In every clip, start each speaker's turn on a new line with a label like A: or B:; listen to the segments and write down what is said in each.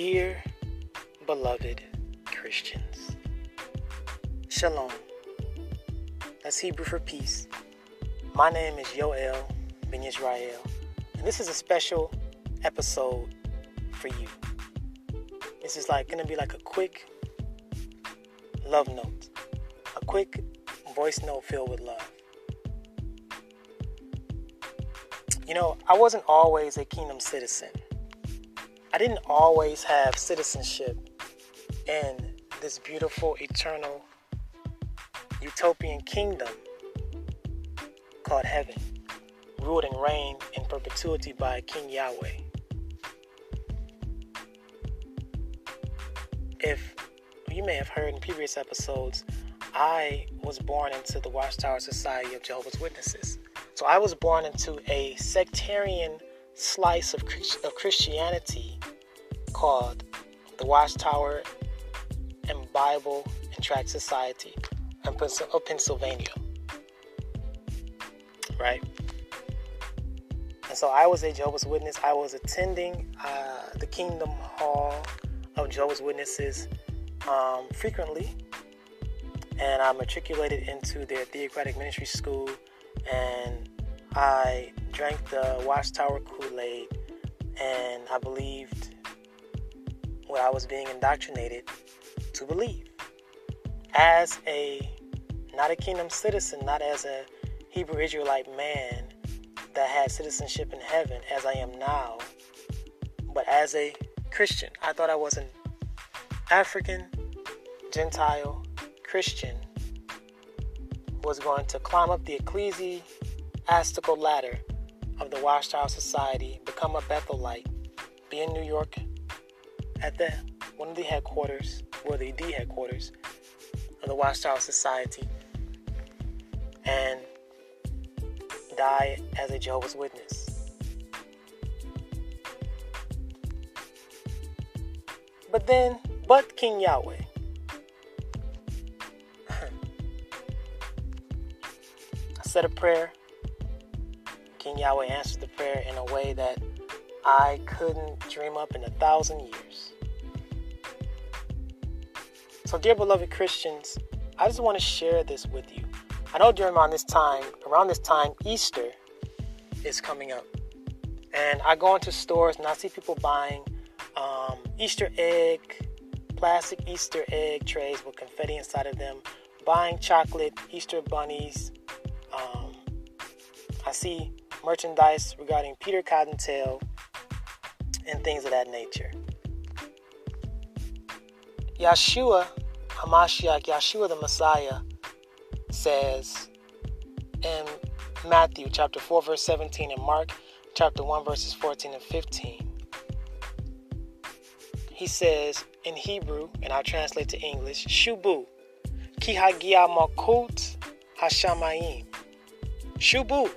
A: Dear beloved Christians, Shalom. That's Hebrew for peace. My name is Yoel Ben Yisrael, and this is a special episode for you. This is going to be like a quick love note, a quick voice note filled with love. You know, I wasn't always a kingdom citizen. I didn't always have citizenship in this beautiful, eternal, utopian kingdom called heaven, ruled and reigned in perpetuity by King Yahweh. If you may have heard in previous episodes, I was born into the Watchtower Society of Jehovah's Witnesses. So I was born into a sectarian slice of Christianity called the Watchtower and Bible and Tract Society of Pennsylvania. Right? And so I was a Jehovah's Witness. I was attending the Kingdom Hall of Jehovah's Witnesses frequently. And I matriculated into their theocratic ministry school. And I drank the Watchtower Kool-Aid. And I believed what I was being indoctrinated to believe. As not a kingdom citizen, not as a Hebrew Israelite man that had citizenship in heaven as I am now, but as a Christian. I thought I was an African, Gentile, Christian who was going to climb up the ecclesiastical ladder of the Watchtower Society, become a Bethelite, be in New York at one of the headquarters, or the headquarters of the Watchtower Society, and die as a Jehovah's Witness. But King Yahweh, I said a prayer. King Yahweh answered the prayer in a way that I couldn't dream up in 1,000 years. So, dear beloved Christians, I just want to share this with you. I know around this time, Easter is coming up. And I go into stores and I see people buying plastic Easter egg trays with confetti inside of them, buying chocolate Easter bunnies. I see merchandise regarding Peter Cottontail and things of that nature. Yeshua HaMashiach, Yeshua the Messiah, says in Matthew chapter 4 verse 17 and Mark chapter 1 verses 14 and 15. He says in Hebrew, and I'll translate to English, Shubu, ki hagia malkut hashamayim. Shubu,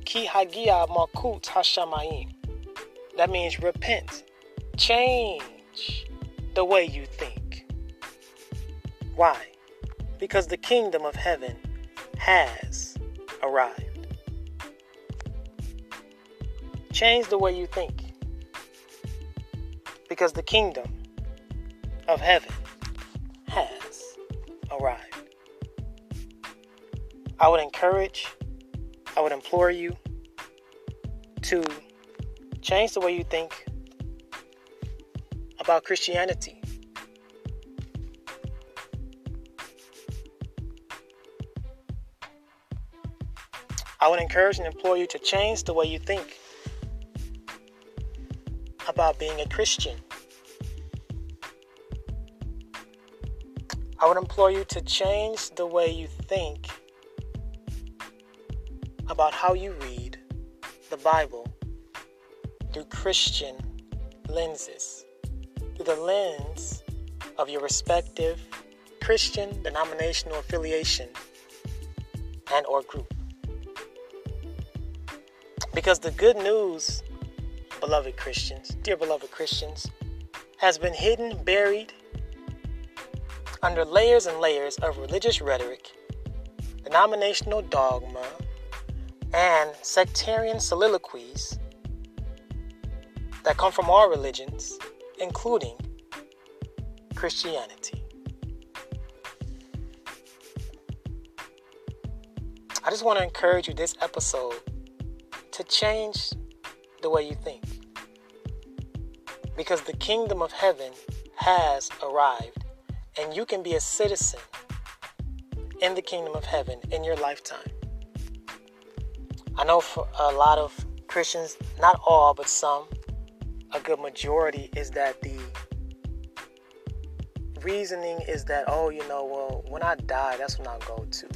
A: ki hagia malkut hashamayim. That means repent. Change the way you think. Why? Because the kingdom of heaven has arrived. Change the way you think. Because the kingdom of heaven has arrived. I would implore you to change the way you think about Christianity. I would encourage and implore you to change the way you think about being a Christian. I would implore you to change the way you think about how you read the Bible through Christian lenses, through the lens of your respective Christian denominational affiliation and or group. Because the good news, beloved Christians, dear beloved Christians, has been hidden, buried under layers and layers of religious rhetoric, denominational dogma, and sectarian soliloquies that come from all religions including Christianity. I just want to encourage you this episode to change the way you think. Because the kingdom of heaven has arrived, and you can be a citizen in the kingdom of heaven in your lifetime. I know for a lot of Christians, not all, but some, a good majority, is that the reasoning is that, well, when I die, that's when I'll go to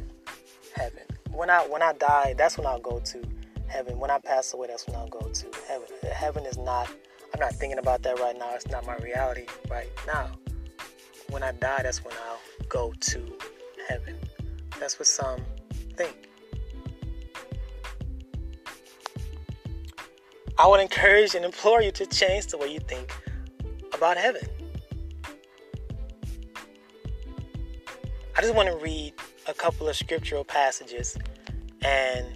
A: heaven. When I die, that's when I'll go to heaven. When I pass away, that's when I'll go to heaven. Heaven is not, I'm not thinking about that right now. It's not my reality right now. When I die, that's when I'll go to heaven. That's what some think. I would encourage and implore you to change the way you think about heaven. I just want to read a couple of scriptural passages and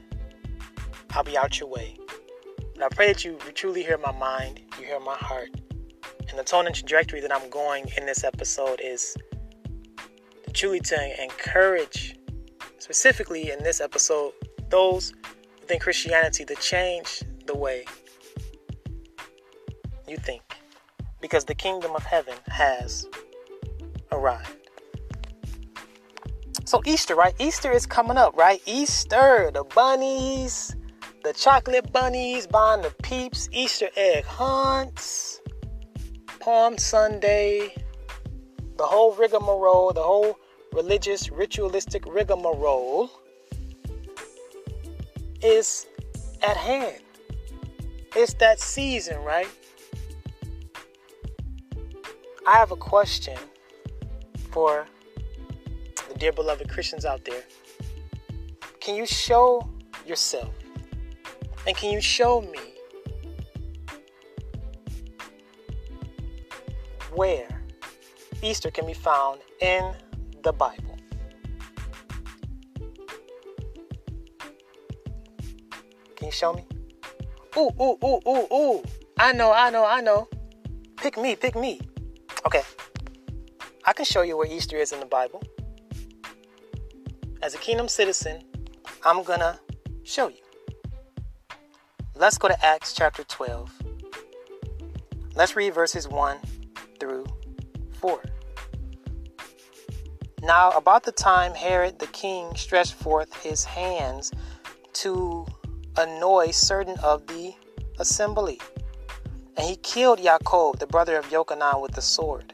A: I'll be out your way. And I pray that you truly hear my mind, you hear my heart. And the tone and trajectory that I'm going in this episode is truly to encourage, specifically in this episode, those within Christianity to change the way you think. Because the kingdom of heaven has arrived. So Easter, right? Easter is coming up, right? Easter, the bunnies, the chocolate bunnies, buying the peeps, Easter egg hunts, Palm Sunday, the whole rigmarole, the whole religious, ritualistic rigmarole is at hand. It's that season, right? I have a question for the dear beloved Christians out there. Can you show yourself and can you show me where Easter can be found in the Bible? Can you show me? Ooh. I know. Pick me. Okay. I can show you where Easter is in the Bible. As a kingdom citizen, I'm gonna show you. Let's go to Acts chapter 12. Let's read verses 1 through 4. Now, about the time Herod the king stretched forth his hands to annoy certain of the assembly, and he killed Jacob, the brother of Jochanan, with the sword.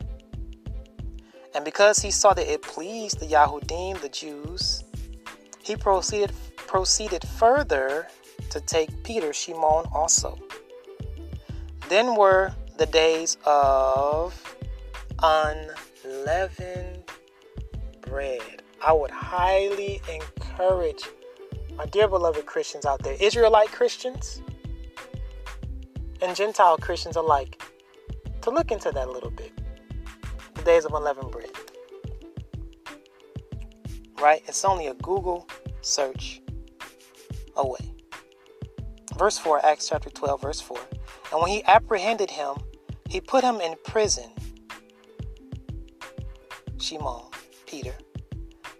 A: And because he saw that it pleased the Yahudim, the Jews, he proceeded further to take Peter, Shimon also. Then were the days of unleavened bread. I would highly encourage my dear beloved Christians out there, Israelite Christians and Gentile Christians alike, to look into that a little bit. The days of unleavened bread. Right? It's only a Google search away. Verse 4, Acts chapter 12, verse 4. And when he apprehended him, he put him in prison, Shimon, Peter,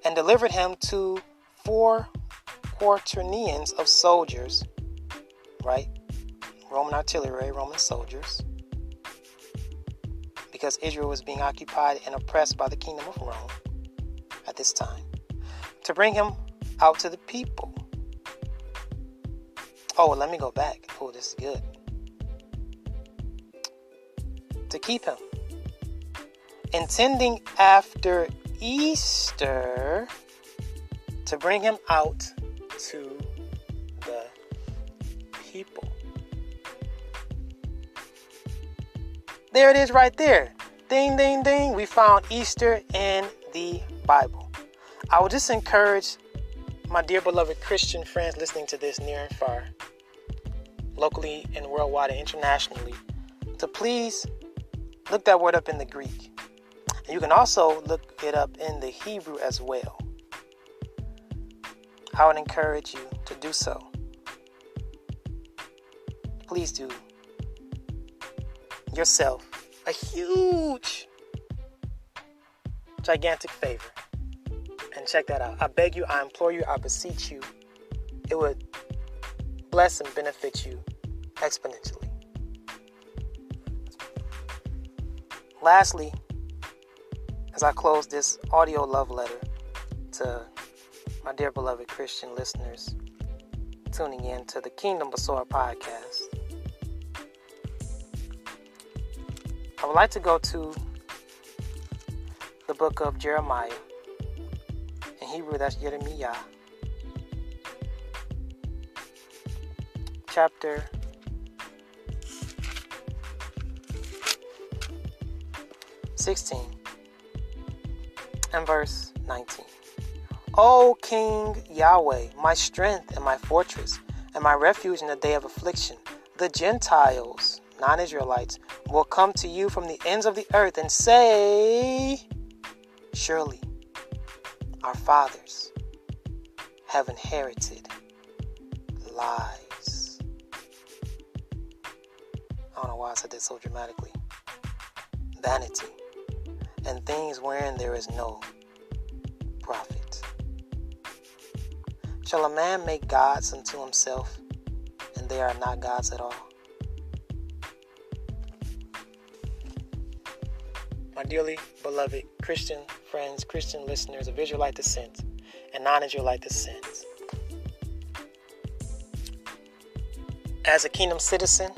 A: and delivered him to 4 quaternions of soldiers, right? Roman artillery, Roman soldiers, because Israel was being occupied and oppressed by the kingdom of Rome at this time, to bring him out to the people. Oh, let me go back. Oh, this is good. To keep him, intending after Easter to bring him out to the people. There it is right there. Ding, ding, ding. We found Easter in the Bible. I would just encourage my dear beloved Christian friends listening to this near and far, locally and worldwide and internationally, to please look that word up in the Greek. And you can also look it up in the Hebrew as well. I would encourage you to do so. Please do yourself a huge, gigantic favor. And check that out. I beg you, I implore you, I beseech you. It would bless and benefit you exponentially. Lastly, as I close this audio love letter to my dear beloved Christian listeners tuning in to the Kingdom Basora podcast, I would like to go to the book of Jeremiah. In Hebrew, that's Yeremiah. Chapter 16 and verse 19. O King Yahweh, my strength and my fortress, and my refuge in the day of affliction, the Gentiles, non-Israelites, will come to you from the ends of the earth and say, surely our fathers have inherited lies. I don't know why I said that so dramatically. Vanity, and things wherein there is no profit. Shall a man make gods unto himself, and they are not gods at all? My dearly beloved Christian friends, Christian listeners of Israelite descent and non-Israelite descent, as a kingdom citizen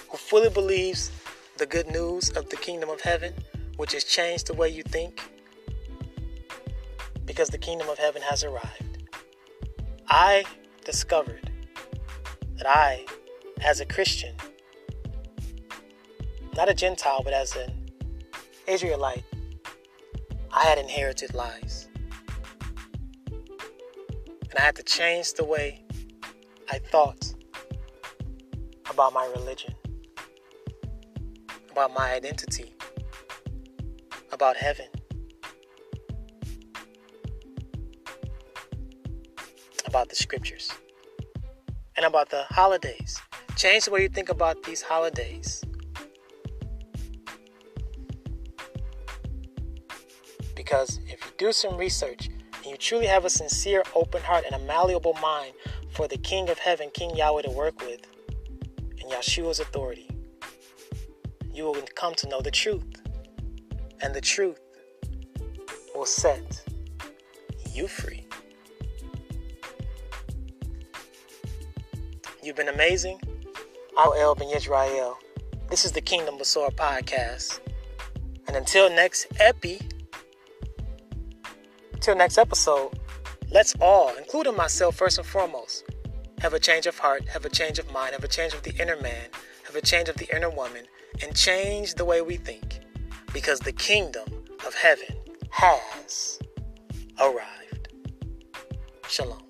A: who fully believes the good news of the kingdom of heaven, which has changed the way you think, because the kingdom of heaven has arrived, I discovered that I, as a Christian, not a Gentile, but as an Israelite, I had inherited lies. And I had to change the way I thought about my religion, about my identity, about heaven, about the scriptures, and about the holidays. Change the way you think about these holidays. Because if you do some research and you truly have a sincere, open heart and a malleable mind for the King of Heaven, King Yahweh, to work with, and Yeshua's authority, you will come to know the truth. And the truth will set you free. You've been amazing. I'm El Ben Yisrael. This is the Kingdom Basora podcast. And until next episode, let's all, including myself first and foremost, have a change of heart, have a change of mind, have a change of the inner man, have a change of the inner woman, and change the way we think, because the kingdom of heaven has arrived. Shalom.